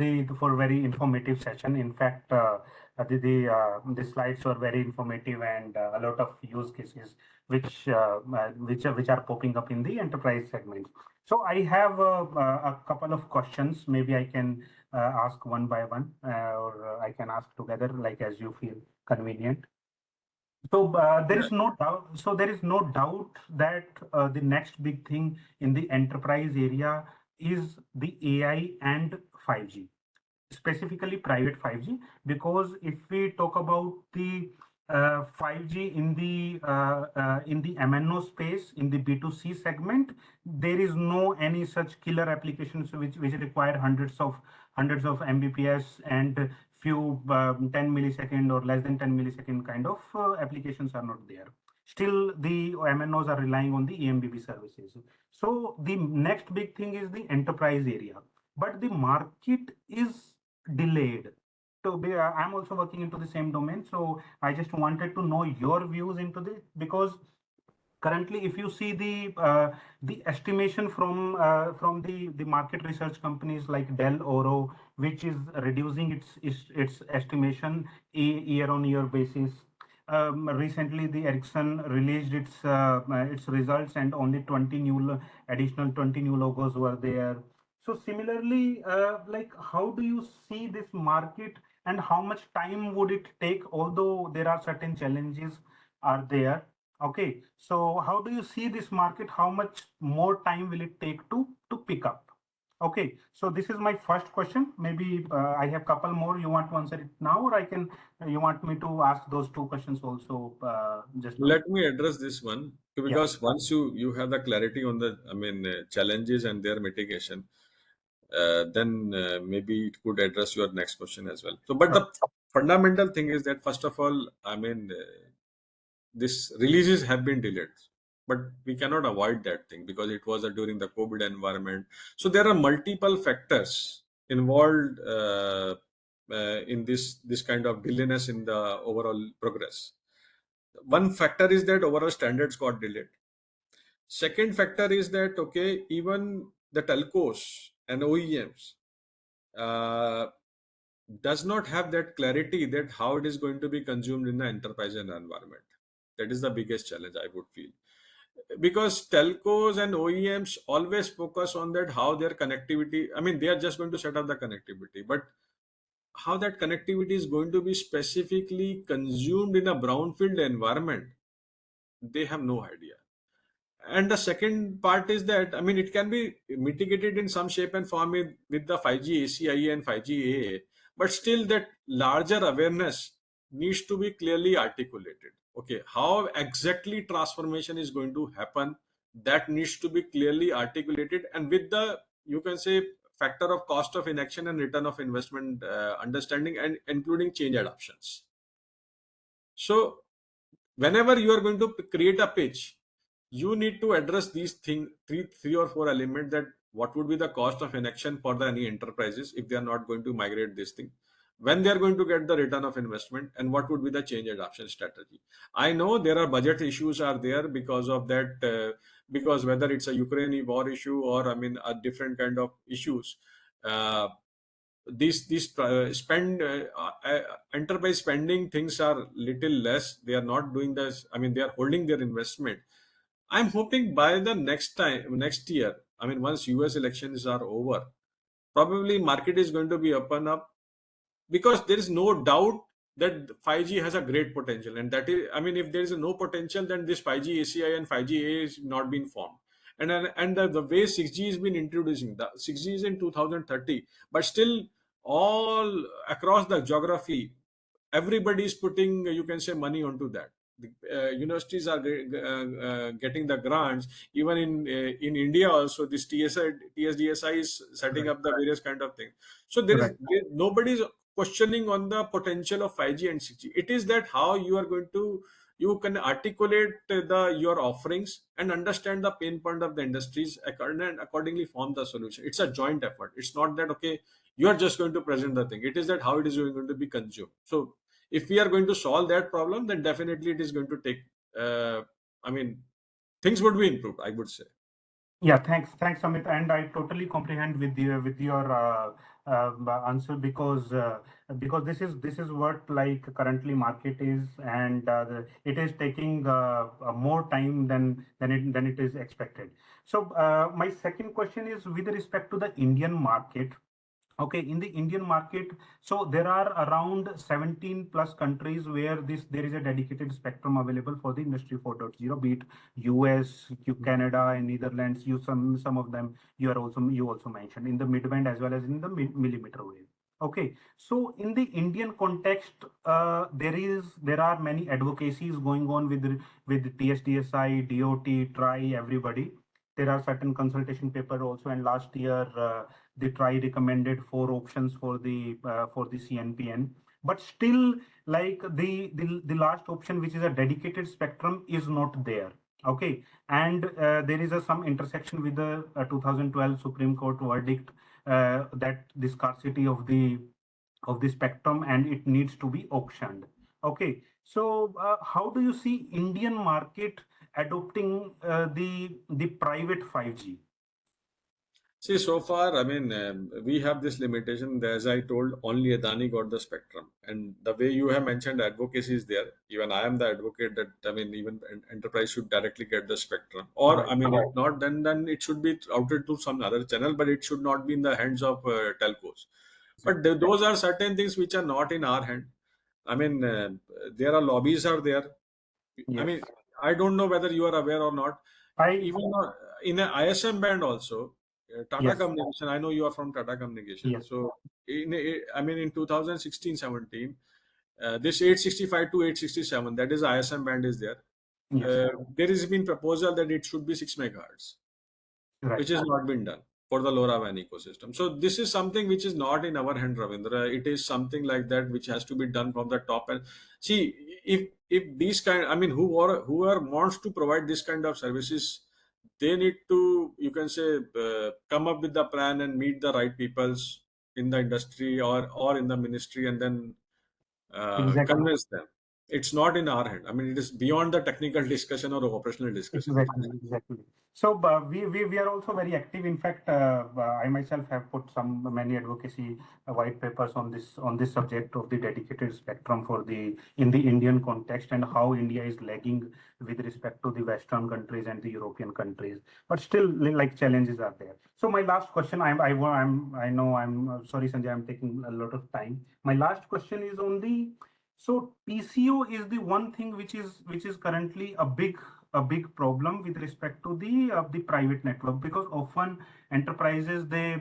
very informative session. In fact, the slides were very informative and a lot of use cases which are popping up in the enterprise segment. So I have a couple of questions. Maybe I can ask one by one, or I can ask together, like as you feel convenient. So there Yeah. is no doubt. So there is no doubt that the next big thing in the enterprise area is the AI and 5G, specifically private 5G. Because if we talk about the 5G in the MNO space, in the B2C segment, there is no any such killer applications which require hundreds of Mbps and few 10 millisecond or less than 10 millisecond kind of applications are not there. Still, the MNOs are relying on the EMBB services. So the next big thing is the enterprise area, but the market is delayed. So I'm also working into the same domain, so I just wanted to know your views into this, because currently if you see the estimation from the market research companies like Dell Oro, which is reducing its estimation year on year basis. Recently the Ericsson released its results, and only 20 additional 20 new logos were there. So similarly, like how do you see this market, and how much time would it take, although there are certain challenges are there? Okay, so how do you see this market? How much more time will it take to pick up? Okay, so this is my first question. Maybe I have couple more. You want to answer it now, or I can? You want me to ask those two questions also just now? Let me address this one Yeah, because once you have the clarity on the challenges and their mitigation, then maybe it could address your next question as well. So, but sure. the fundamental thing is that first of all, this releases have been delayed, but we cannot avoid that thing because it was during the COVID environment. So there are multiple factors involved in this kind of delayness in the overall progress. One factor is that overall standards got delayed. Second factor is that okay, even the telcos and OEMs uh, does not have that clarity that how it is going to be consumed in the enterprise environment. That is the biggest challenge I would feel, because telcos and OEMs always focus on that how their connectivity. I mean, they are just going to set up the connectivity, but how that connectivity is going to be specifically consumed in a brownfield environment, they have no idea. And the second part is that, I mean, it can be mitigated in some shape and form with the 5G ACIE and 5G AA, but still that larger awareness needs to be clearly articulated. Okay, how exactly transformation is going to happen, that needs to be clearly articulated, and with the, you can say, factor of cost of inaction and return of investment understanding, and including change adoptions. So whenever you are going to create a pitch, you need to address these three or four elements, that what would be the cost of inaction for the any enterprises if they are not going to migrate this thing, when they are going to get the return of investment, and what would be the change adoption strategy. I know there are budget issues are there because of that, because whether it's a Ukraine war issue or a different kind of issues, uh, these spend enterprise spending things are little less. They are not doing this. I mean, they are holding their investment. I'm hoping by the next year, I mean, once US elections are over, probably market is going to be open up, because there is no doubt that 5G has a great potential, and that is, I mean, if there is no potential, then this 5G ACI and 5G A is not been formed. And the way 6G has been introducing, the 6G is in 2030, but still all across the geography, everybody is putting, you can say, money onto that. The universities are getting the grants. Even in India also, this TSDSI is setting Right, up the various kind of things. So right. nobody is questioning on the potential of 5G and 6G. It is that how you are going to, you can articulate your offerings and understand the pain point of the industries and accordingly form the solution. It's a joint effort. It's not that okay, you are just going to present the thing. It is that how it is going to be consumed. So if we are going to solve that problem, then definitely it is going to take. I mean, things would be improved, I would say. Yeah, thanks, Amit, and I totally comprehend with your answer because this is what like currently market is, and it is taking more time than it is expected. So my second question is with respect to the Indian market. Okay, in the Indian market, so there are around 17 plus countries where there is a dedicated spectrum available for the Industry 4.0, be it US, Canada, and Netherlands. Some of them you also mentioned in the mid-band as well as in the millimeter wave. Okay, so in the Indian context, there are many advocacies going on with TSDSI, DOT, TRI, everybody. There are certain consultation paper also, and last year the TRI recommended four options for the CNPN. But still, like the last option, which is a dedicated spectrum, is not there. Okay, and there is some intersection with the 2012 Supreme Court verdict that the scarcity of the spectrum and it needs to be auctioned. Okay, so how do you see Indian market adopting the private 5G? See, so far, I mean, we have this limitation. As I told, only Adani got the spectrum. And the way you have mentioned advocacy is there. Even I am the advocate that, I mean, even enterprise should directly get the spectrum. Or, Right. I mean, if not, then it should be routed to some other channel, but it should not be in the hands of telcos. But those are certain things which are not in our hand. I mean, there are lobbies are there. I Yes. mean, I don't know whether you are aware or not. I Even in an ISM band also, Tata Yes. Communication. I know you are from Tata Communication. Yes. So, I mean, in 2016-17, this 865 to 867, that is ISM band is there. Yes. There has been proposal that it should be 6 megahertz, which Right. has not been done for the LoRaWAN ecosystem. So this is something which is not in our hand, Ravindra. It is something like that which has to be done from the top. And see, if these kind, I mean, whoever wants to provide this kind of services, they need to, you can say, come up with the plan and meet the right peoples in the industry or in the ministry, and then Exactly. convince them. It's not in our hand. I mean, it is beyond the technical discussion or operational discussion. Exactly. So we are also very active. In fact, I myself have put many advocacy white papers on this subject of the dedicated spectrum for the in the Indian context and how India is lagging with respect to the Western countries and the European countries. But still, like challenges are there. So my last question, I know I'm sorry, Sanjay, I'm taking a lot of time. My last question is on the so TCO is the one thing which is currently a big problem with respect to the private network because often enterprises they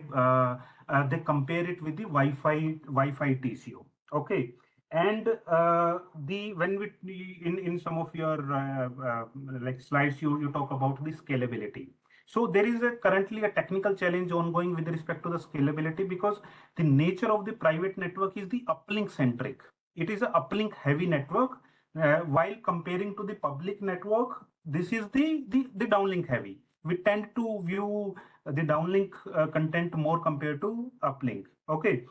compare it with the Wi-Fi TCO. Okay, and the when we in some of your like slides you talk about the scalability. So there is currently a technical challenge ongoing with respect to the scalability because the nature of the private network is the uplink centric. It is a uplink heavy network, while comparing to the public network, this is the downlink heavy. We tend to view the downlink content more compared to uplink. Okay,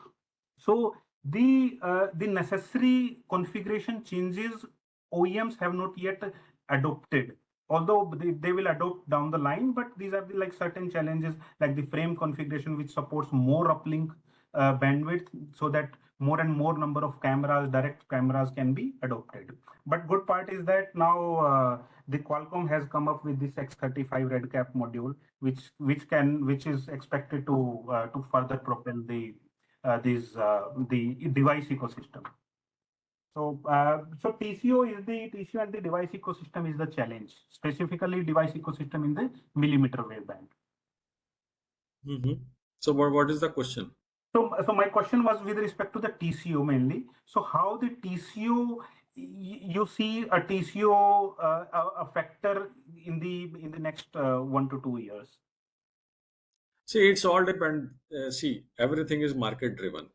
so the necessary configuration changes OEMs have not yet adopted. Although they will adopt down the line, but these are the like certain challenges like the frame configuration which supports more uplink bandwidth so that more and more number of direct cameras can be adopted. But good part is that now the Qualcomm has come up with this X35 RedCap module, which is expected to further propel the device ecosystem. So TCO and the device ecosystem is the challenge, specifically device ecosystem in the millimeter wave band. So what is the question? So my question was with respect to the TCO mainly. So how the TCO you see a TCO a factor in the next 1 to 2 years? See, it's all depend. See, everything is market driven.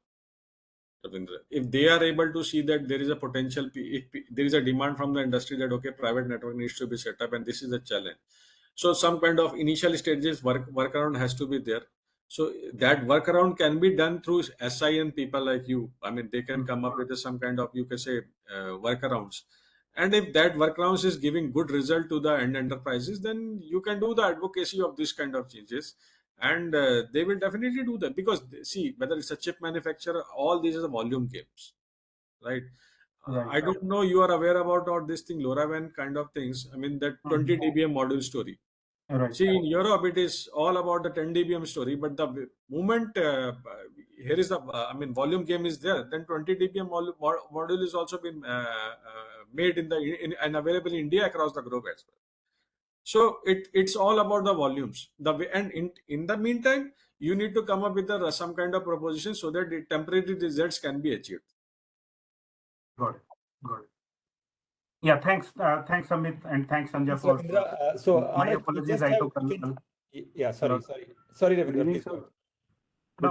Ravindra. If they are able to see that there is a potential, if there is a demand from the industry that okay, private network needs to be set up, and this is a challenge. So some kind of initial stages workaround has to be there. So that workaround can be done through SI and people like you. I mean, they can come up with some kind of, you can say, workarounds. And if that workarounds is giving good result to the end enterprises, then you can do the advocacy of this kind of changes, and they will definitely do that, because see, whether it's a chip manufacturer, all these are volume games, right? Right. I don't know you are aware about all this thing, LoRaWAN kind of things. I mean, that 20 dBm module story. Right. See, in Europe, it is all about the 10 dBm story, but the moment here is the, I mean, volume game is there, then 20 dBm module is also been made and available in India across the globe as well. So it's all about the volumes. And in the meantime, you need to come up with some kind of proposition so that the temporary results can be achieved. Got it. Got it. Yeah, thanks, Amit, and thanks, Sanjay, for. So, my Amit, apologies. I took sorry, Ravindra, please go ahead. No,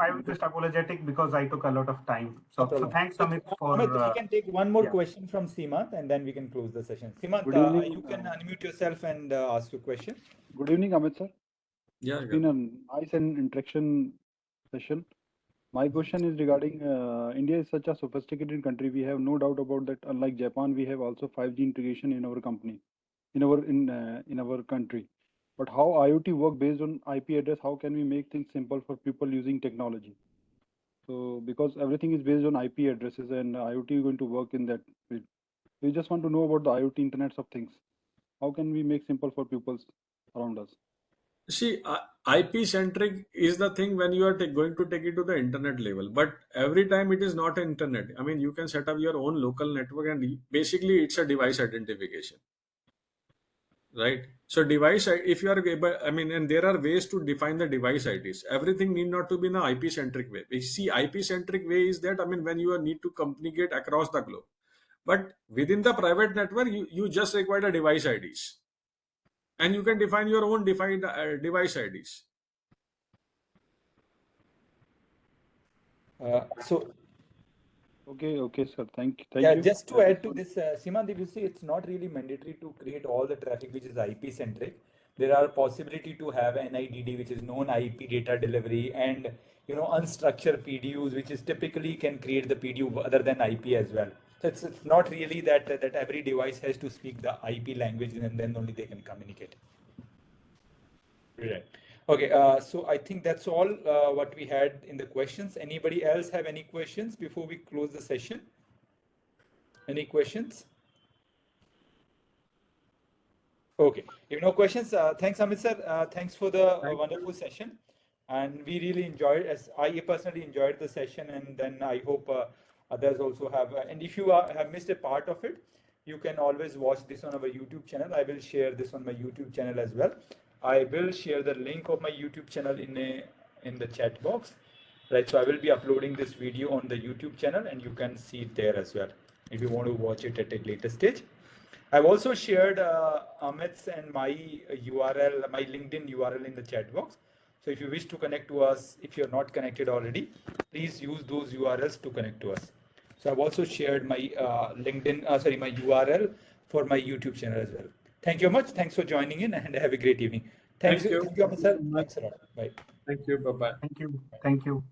I was just apologetic because I took a lot of time. So thanks, Amit, for. Amit, we can take one more question from Simant, and then we can close the session. Simant, you can unmute yourself and ask your question. Good evening, Amit sir. Yeah, It's been a nice and interaction session. My question is regarding India is such a sophisticated country. We have no doubt about that. Unlike Japan, we have also 5G integration in our company, in our country. But how IoT work based on IP address? How can we make things simple for people using technology? So because everything is based on IP addresses and IoT is going to work in that field. We just want to know about the IoT Internets of Things. How can we make simple for people around us? See, IP centric is the thing when you are going to take it to the internet level. But every time it is not internet. I mean, you can set up your own local network, and basically it's a device identification, right? So device, if you are able, I mean, and there are ways to define the device IDs. Everything need not to be in an IP centric way. We see IP centric way is that, I mean, when you need to communicate across the globe. But within the private network, you just require the device IDs. And you can define your own defined device IDs. Okay, sir. Thank Yeah, you. just to add to this, Simant, if you see, it's not really mandatory to create all the traffic which is IP centric. There are possibility to have NIDD, which is known IP data delivery, and unstructured PDUs, which is typically can create the PDU other than IP as well. So it's not really that every device has to speak the IP language and then only they can communicate. Right. Okay, so I think that's all what we had in the questions. Anybody else have any questions before we close the session? Any questions? Okay, if no questions, thanks, Amit sir. Thanks for the wonderful session. And we really enjoyed, as I personally enjoyed the session, and then I hope others also have. And if you have missed a part of it, you can always watch this on our YouTube channel. I will share this on my YouTube channel as well. I will share the link of my YouTube channel in the chat box. Right, so I will be uploading this video on the YouTube channel, and you can see it there as well if you want to watch it at a later stage. I've also shared Amit's and my URL, my LinkedIn URL in the chat box. So if you wish to connect to us, if you're not connected already, please use those URLs to connect to us. So I've also shared my my URL for my YouTube channel as well. Thank you very much. Thanks for joining in, and have a great evening. Thank you, Amit sir. Thanks a lot. Bye. Thank you. Bye-bye. Thank you. Thank you.